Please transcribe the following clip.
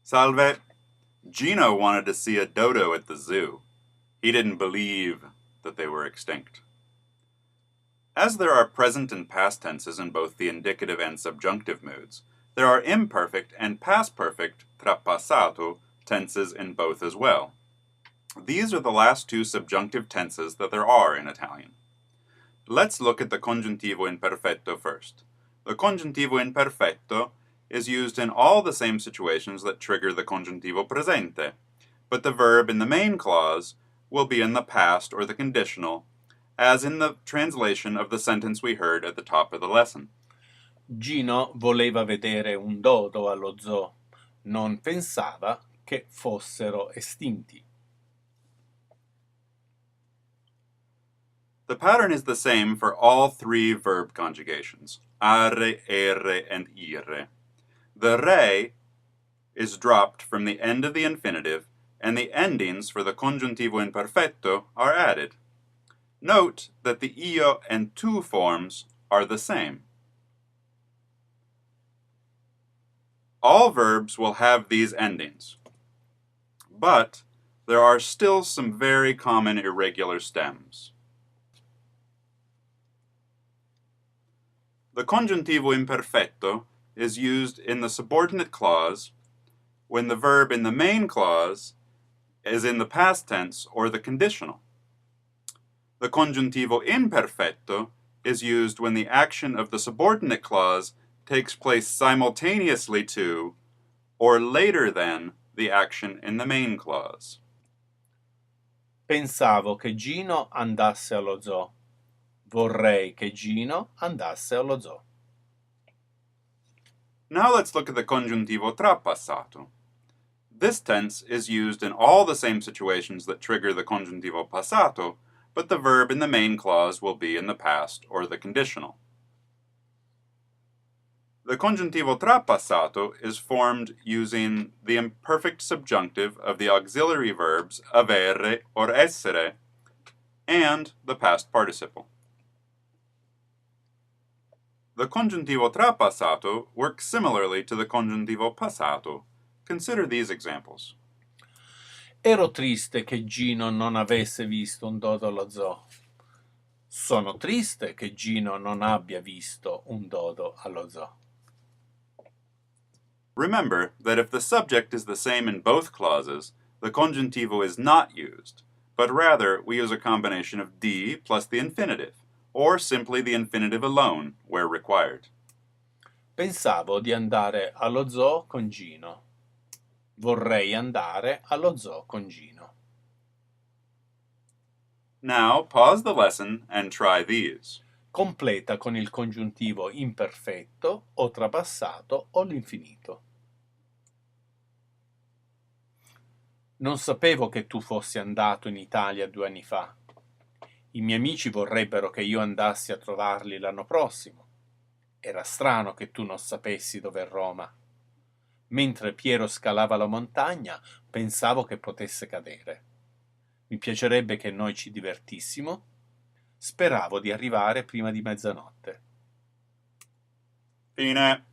Salve. Gino wanted to see a dodo at the zoo. He didn't believe that they were extinct. As there are present and past tenses in both the indicative and subjunctive moods, there are imperfect and past perfect trapassato tenses in both as well. These are the last two subjunctive tenses that there are in Italian. Let's look at the congiuntivo imperfetto first. The congiuntivo imperfetto is used in all the same situations that trigger the congiuntivo presente, but the verb in the main clause will be in the past or the conditional, as in the translation of the sentence we heard at the top of the lesson. Gino voleva vedere un dodo allo zoo, non pensava che fossero estinti. The pattern is the same for all three verb conjugations, are, ere, and ire. The re is dropped from the end of the infinitive, and the endings for the congiuntivo imperfetto are added. Note that the io and tu forms are the same. All verbs will have these endings, but there are still some very common irregular stems. The congiuntivo imperfetto is used in the subordinate clause when the verb in the main clause is in the past tense or the conditional. The congiuntivo imperfetto is used when the action of the subordinate clause takes place simultaneously to or later than the action in the main clause. Pensavo che Gino andasse allo zoo. Vorrei che Gino andasse allo zoo. Now let's look at the congiuntivo trapassato. This tense is used in all the same situations that trigger the congiuntivo passato, but the verb in the main clause will be in the past or the conditional. The congiuntivo trapassato is formed using the imperfect subjunctive of the auxiliary verbs avere or essere and the past participle. The congiuntivo trapassato works similarly to the congiuntivo passato. Consider these examples. Ero triste che Gino non avesse visto un dodo allo zoo. Sono triste che Gino non abbia visto un dodo allo zoo. Remember that if the subject is the same in both clauses, the congiuntivo is not used, but rather we use a combination of di plus the infinitive, or simply the infinitive alone where required. Pensavo di andare allo zoo con Gino. Vorrei andare allo zoo con Gino. Now pause the lesson and try these. Completa con il congiuntivo imperfetto o trapassato o l'infinito. Non sapevo che tu fossi andato in Italia 2 anni fa. I miei amici vorrebbero che io andassi a trovarli l'anno prossimo. Era strano che tu non sapessi dov'è Roma. Mentre Piero scalava la montagna, pensavo che potesse cadere. Mi piacerebbe che noi ci divertissimo. Speravo di arrivare prima di mezzanotte. Fine.